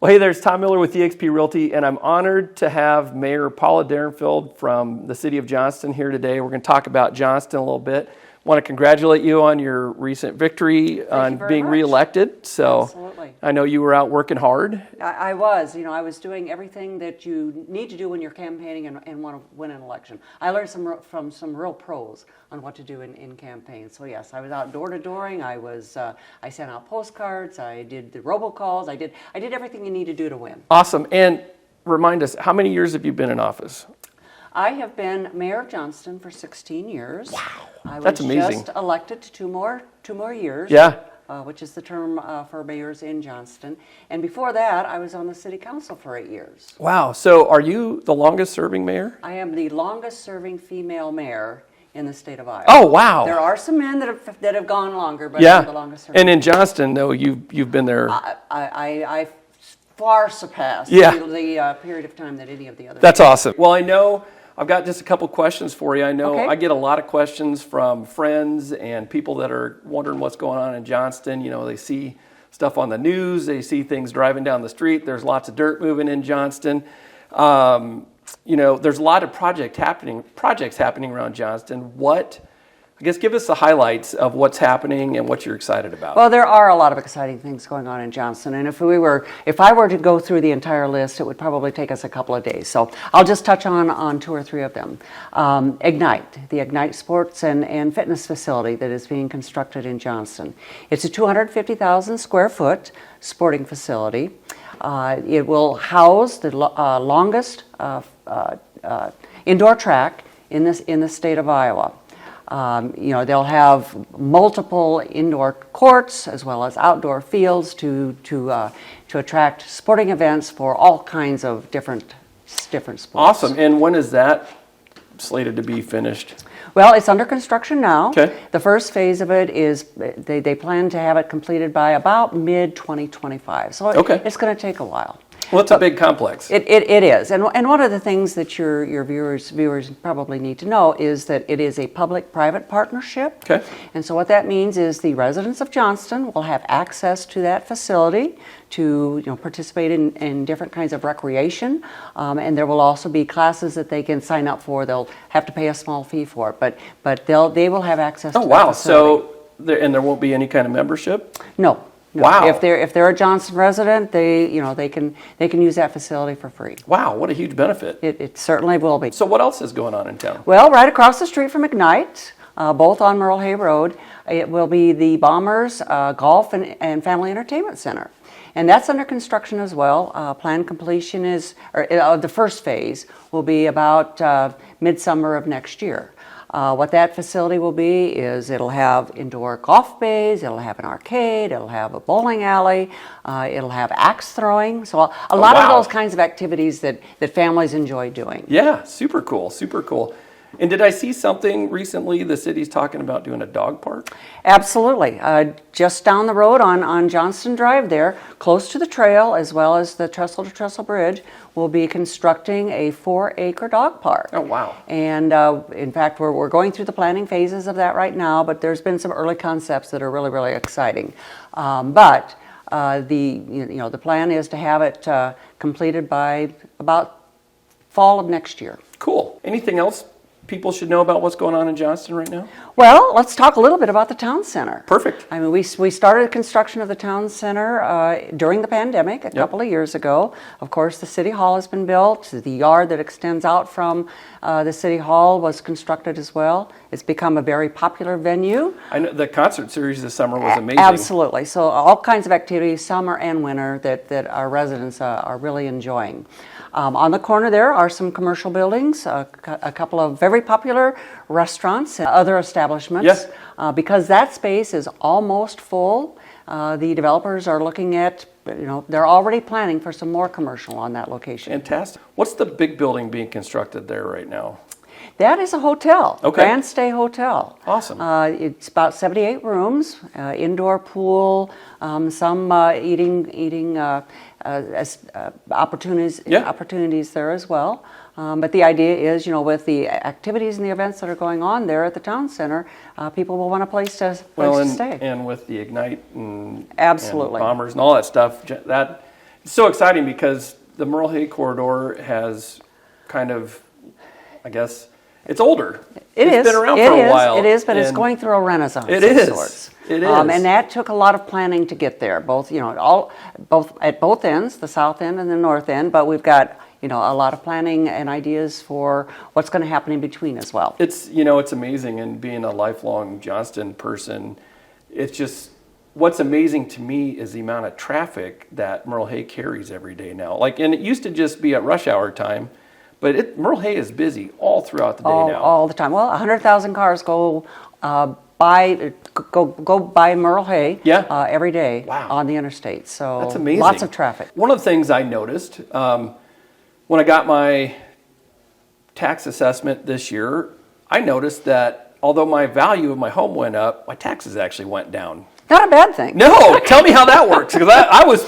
Well, hey, there's Tom Miller with eXp Realty, and I'm honored to have Mayor Paula Dierenfeld from the city of Johnston here today. We're going to talk about Johnston a little bit. Want to congratulate you on your recent victory on being reelected. So Absolutely. I know you were out working hard. I was. I was doing everything that you need to do when you're campaigning and want to win an election. I learned from some real pros on what to do in campaigns. So yes, I was out door-to-dooring. I sent out postcards. I did the robocalls. I did everything you need to do to win. Awesome. And remind us, how many years have you been in office? I have been mayor of Johnston for 16 years. Wow, that's amazing. I was just elected to two more years. Yeah. Which is the term for mayors in Johnston. And before that, I was on the city council for 8 years. Wow. So are you the longest serving mayor? I am the longest serving female mayor in the state of Iowa. Oh, wow. There are some men that have gone longer, but yeah. I'm the longest serving. And in Johnston, though, you've been there. I far surpassed yeah. the period of time that any of the others. That's awesome. Well, I know I've got just a couple questions for you. I know Okay. I get a lot of questions from friends and people that are wondering what's going on in Johnston. They see stuff on the news. They see things driving down the street. There's lots of dirt moving in Johnston. There's a lot of projects happening around Johnston. Give us the highlights of what's happening and what you're excited about. Well, there are a lot of exciting things going on in Johnston, and if I were to go through the entire list, it would probably take us a couple of days. So I'll just touch on two or three of them. Ignite, the Ignite Sports and Fitness Facility that is being constructed in Johnston. It's a 250,000 square foot sporting facility. It will house the longest indoor track in the state of Iowa. They'll have multiple indoor courts as well as outdoor fields to attract sporting events for all kinds of different sports. Awesome. And when is that slated to be finished? Well, it's under construction now. Okay. The first phase of it is they plan to have it completed by about mid-2025. So it's going to take a while. Well, it's a big complex. It is. And one of the things that your viewers probably need to know is that it is a public-private partnership. Okay. And so what that means is the residents of Johnston will have access to that facility to participate in different kinds of recreation. And there will also be classes that they can sign up for. They'll have to pay a small fee for it, but they will have access to that facility. So there won't be any kind of membership? No. Wow. If they're a Johnston resident, they can use that facility for free. Wow, what a huge benefit. It certainly will be. So what else is going on in town? Well, right across the street from Ignite, both on Merle Hay Road, it will be the Bombers Golf and Family Entertainment Center. And that's under construction as well. Planned completion the first phase will be about midsummer of next year. What that facility will be is it'll have indoor golf bays, it'll have an arcade, it'll have a bowling alley, it'll have axe throwing. So a lot of those kinds of activities that families enjoy doing. Yeah, super cool, super cool. And did I see something recently the city's talking about doing a dog park? Absolutely. Just down the road on Johnston Drive there, close to the trail as well as the Trestle to Trestle Bridge, we'll be constructing a 4-acre dog park. Oh, wow. And in fact, we're going through the planning phases of that right now, but there's been some early concepts that are really, really exciting. The plan is to have it completed by about fall of next year. Cool. Anything else people should know about what's going on in Johnston right now? Well, let's talk a little bit about the town center. Perfect. I mean, we started construction of the town center during the pandemic a couple of years ago. Of course, the city hall has been built. The yard that extends out from the city hall was constructed as well. It's become a very popular venue. I know the concert series this summer was amazing. Absolutely. So all kinds of activities, summer and winter, that our residents are really enjoying. On the corner there are some commercial buildings, a couple of very popular restaurants and other establishments. Yes. Because that space is almost full, the developers are looking at, they're already planning for some more commercial on that location. Fantastic. What's the big building being constructed there right now? That is a hotel, Okay. Grand Stay Hotel. Awesome. It's about 78 rooms, indoor pool, some eating opportunities there as well. But the idea is, with the activities and the events that are going on there at the town center, people will want a place to stay. And with the Ignite and Absolutely. and Bombers and all that stuff, that It's so exciting because the Merle Hay corridor has kind of, I guess, it's older. It's been around for a while. It is, but it's going through a renaissance It of is. sorts. It is. And that took a lot of planning to get there, both at both ends, the south end and the north end, but we've got a lot of planning and ideas for what's going to happen in between as well. It's it's amazing, and being a lifelong Johnston person, it's just what's amazing to me is the amount of traffic that Merle Hay carries every day now. And it used to just be at rush hour time, but Merle Hay is busy all throughout the day now. All the time. Well, 100,000 cars go by Merle Hay every day on the interstate. So that's amazing. Lots of traffic. One of the things I noticed when I got my tax assessment this year, I noticed that although my value of my home went up, my taxes actually went down. Not a bad thing. No, tell me how that works, because I was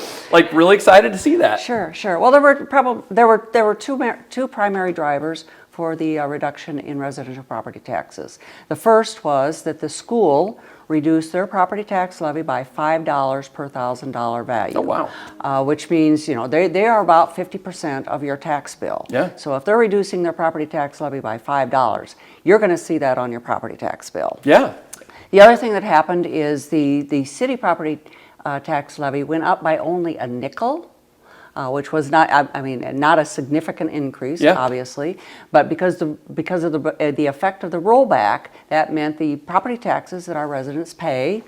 really excited to see that. Sure. Well, there were two primary drivers for the reduction in residential property taxes. The first was that the school reduced their property tax levy by $5 per $1,000 value. Oh, wow. Which means, they are about 50% of your tax bill. Yeah. So if they're reducing their property tax levy by $5, you're going to see that on your property tax bill. Yeah. The other thing that happened is the city property tax levy went up by only a nickel. Which was not a significant increase, obviously, but because of the effect of the rollback, that meant the property taxes that our residents pay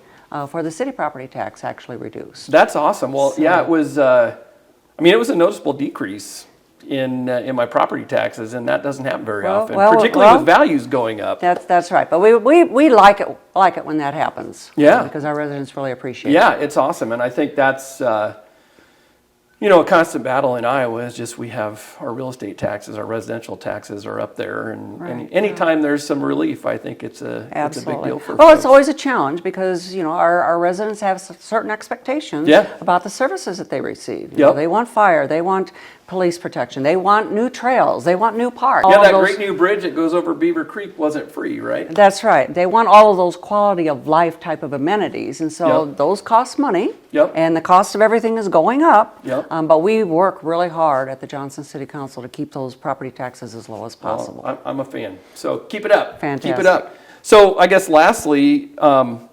for the city property tax actually reduced. That's awesome. Well, it was. It was a noticeable decrease in my property taxes, and that doesn't happen very often, particularly with values going up. That's right. But we like it when that happens. Yeah, because our residents really appreciate it. Yeah, it's awesome, and I think that's. A constant battle in Iowa is just we have our real estate taxes, our residential taxes are up there, and anytime there's some relief, I think it's a big deal for folks. It's always a challenge because our residents have certain expectations about the services that they receive. They want fire, they want police protection, they want new trails, they want new parks. Yeah, that great new bridge that goes over Beaver Creek wasn't free, right? That's right. They want all of those quality of life type of amenities, and so those cost money, and the cost of everything is going up. But we work really hard at the Johnston City Council to keep those property taxes as low as possible. Well, I'm a fan, so keep it up. Fantastic. Keep it up. So I guess lastly,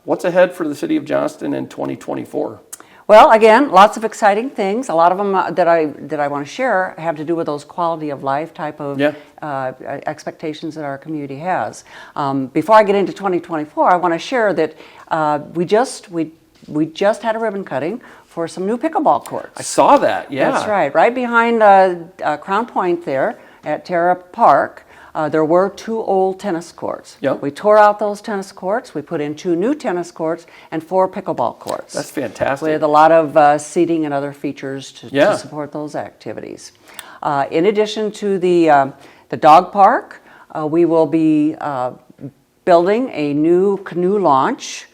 what's ahead for the city of Johnston in 2024? Well, again, lots of exciting things. A lot of them that I want to share have to do with those quality of life type of expectations that our community has. Before I get into 2024, I want to share that we just had a ribbon cutting for some new pickleball courts. I saw that. Yeah, that's right behind Crown Point there at Terra Park. There were 2 old tennis courts. We tore out those tennis courts. We put in 2 new tennis courts and 4 pickleball courts. That's fantastic. With a lot of seating and other features to support those activities. In addition to the dog park, we will be building a new canoe launch.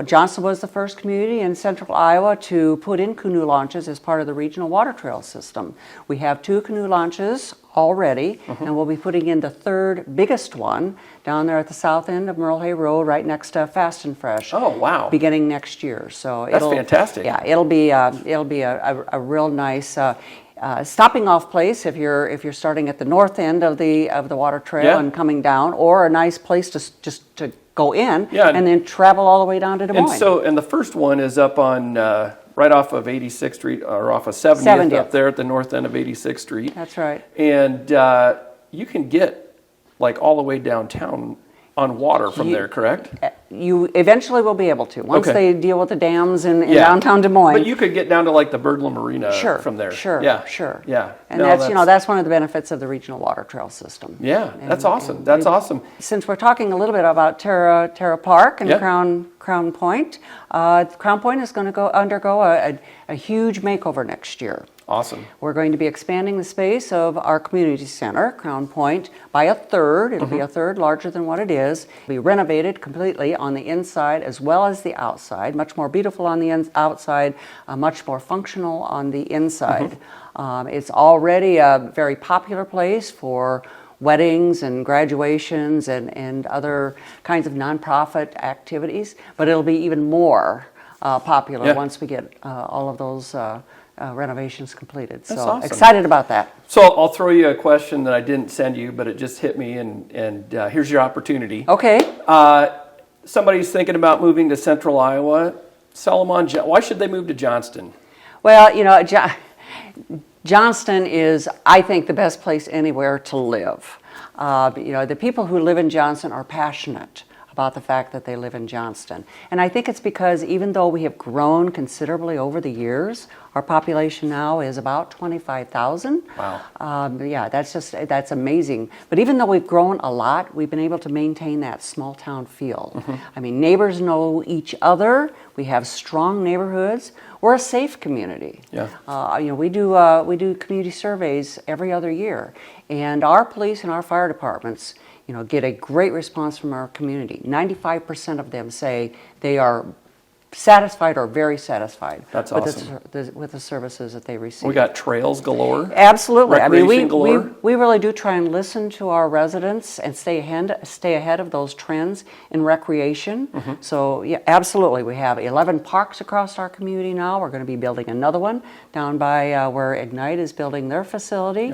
Johnston was the first community in central Iowa to put in canoe launches as part of the regional water trail system. We have 2 canoe launches already, and we'll be putting in the 3rd biggest one down there at the south end of Merle Hay Road, right next to Fast and Fresh. Oh, wow! Beginning next year, so that's fantastic. Yeah, it'll be a real nice stopping off place if you're starting at the north end of the water trail and coming down, or a nice place to go in and then travel all the way down to Des Moines. And the first one is up on right off of 86th Street, or off of 70th, up there at the north end of 86th Street. That's right. And you can get all the way downtown on water from there, correct? You eventually will be able to, once they deal with the dams in downtown Des Moines. But you could get down to the Birdland Marina from there. Sure. Yeah. And that's one of the benefits of the regional water trail system. Yeah, that's awesome. That's awesome. Since we're talking a little bit about Terra Park and Crown Point, Crown Point is going to undergo a huge makeover next year. Awesome. We're going to be expanding the space of our community center, Crown Point, by a third. It'll be a third larger than what it is. It'll be renovated completely on the inside as well as the outside. Much more beautiful on the outside, much more functional on the inside. It's already a very popular place for weddings and graduations and other kinds of nonprofit activities, but it'll be even more popular once we get all of those renovations completed. That's So awesome. excited about that. So I'll throw you a question that I didn't send you, but it just hit me, and here's your opportunity. Okay. Somebody's thinking about moving to Central Iowa. Sell them on. Why should they move to Johnston? Well, Johnston is, I think, the best place anywhere to live. The people who live in Johnston are passionate about the fact that they live in Johnston. And I think it's because even though we have grown considerably over the years, our population now is about 25,000. Wow. That's amazing. But even though we've grown a lot, we've been able to maintain that small town feel. Mm-hmm. I mean, neighbors know each other. We have strong neighborhoods. We're a safe community. Yeah. We do community surveys every other year, and our police and our fire departments, get a great response from our community. 95% of them say they are satisfied or very satisfied. That's with awesome. with the services that they receive. We got trails galore. Absolutely. Recreation galore. we really do try and listen to our residents and stay ahead of those trends in recreation. Mm-hmm. So, yeah, absolutely. We have 11 parks across our community now. We're going to be building another one down by where Ignite is building their facility.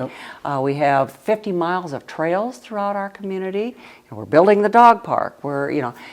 Yep. We have 50 miles of trails throughout our community. We're building the dog park.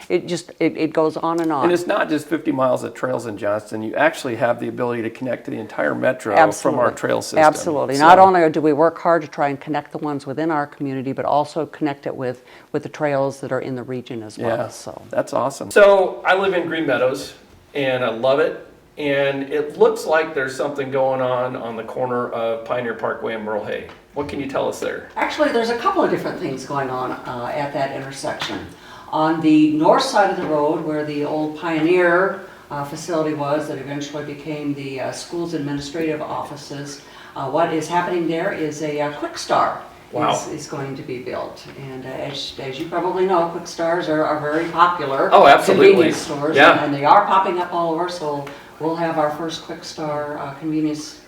It goes on and on. And it's not just 50 miles of trails in Johnston. You actually have the ability to connect to the entire metro from our trail system. Absolutely. So, Not only do we work hard to try and connect the ones within our community, but also connect it with the trails that are in the region as well. Yeah, So that's awesome. So I live in Green Meadows, and I love it. And it looks like there's something going on the corner of Pioneer Parkway and Merle Hay. What can you tell us there? actually, there's a couple of different things going on at that intersection. On the north side of the road, where the old Pioneer facility was that eventually became the school's administrative offices, what is happening there is a Quick Star. Wow. Is going to be built. And as you probably know, Quick Stars are very popular. Oh, absolutely. Convenience stores, Yeah. and they are popping up all over, so we'll have our first Quick Star convenience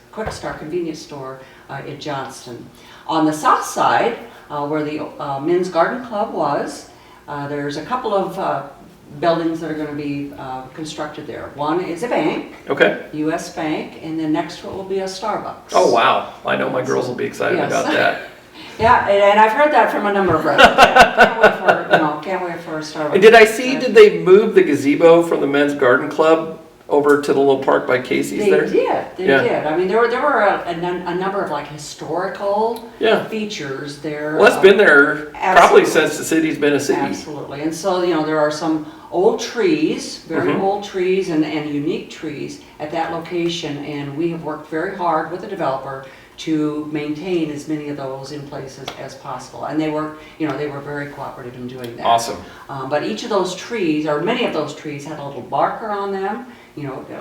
store in Johnston. On the south side, where the Men's Garden Club was, there's a couple of buildings that are going to be constructed there. One is a bank, Okay. U.S. Bank, and then next to it will be a Starbucks. Oh, wow. I know my girls will be excited Yes. about that. Yeah, and I've heard that from a number of residents. Can't wait for a Starbucks. And did they move the gazebo from the Men's Garden Club over to the little park by Casey's They there? did. They Yeah. did. I mean, there were a number of historical Yeah. features there. Well, it's been there probably Absolutely. since the city's been a city. Absolutely. And so, there are some old trees, very Mhm. old trees and unique trees at that location, and we have worked very hard with the developer to maintain as many of those in place as possible. And they were very cooperative in doing that. Awesome. But each of those trees, or many of those trees, had a little marker on them,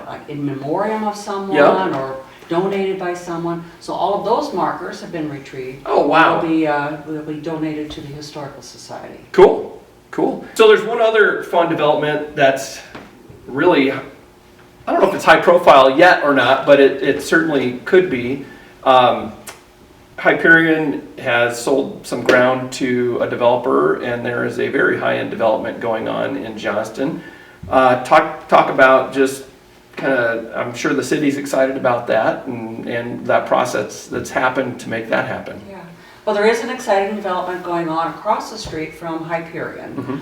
like in memoriam of someone Yeah. or donated by someone. So all of those markers have been retrieved. Oh, wow. Will be donated to the Historical Society. Cool. So there's one other fun development that's really, I don't know if it's high profile yet or not, but it certainly could be. Hyperion has sold some ground to a developer, and there is a very high-end development going on in Johnston. Talk about just kind of, I'm sure the city's excited about that and that process that's happened to make that happen. Yeah. Well, there is an exciting development going on across the street from Hyperion.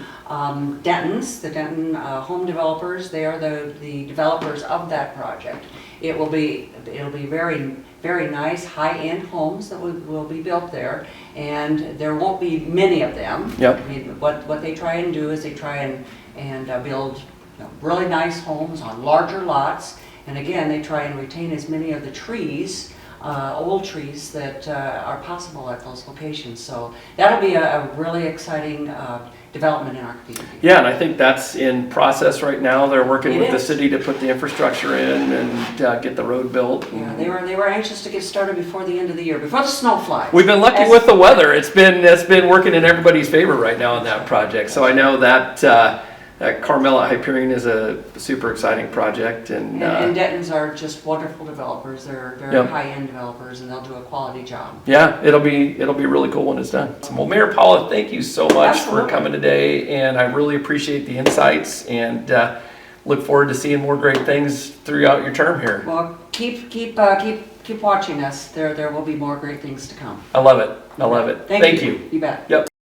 Denton's, the Denton home developers, they are the developers of that project. It'll be very, very nice high-end homes that will be built there, and there won't be many of them. Yep. I mean, what they try and do is they try and build really nice homes on larger lots, and again, they try and retain as many of the trees, old trees that are possible at those locations. So that'll be a really exciting development in our community. Yeah, and I think that's in process right now. They're working It with the is. city to put the infrastructure in and get the road built. Yeah, they were anxious to get started before the end of the year, before the snow flies. We've been lucky with the weather. It's been working in everybody's favor right now on that project. So I know that Carmella Hyperion is a super exciting project, and Denton's are just wonderful developers. They're very Yep. high-end developers, and they'll do a quality job. yeah, it'll be really cool when it's done. Well, Mayor Paula, thank you so much Absolutely. for coming today, and I really appreciate the insights and look forward to seeing more great things throughout your term here. Well, keep watching us. There will be more great things to come. I love it. I love it. Thank you. you. You bet. Yep.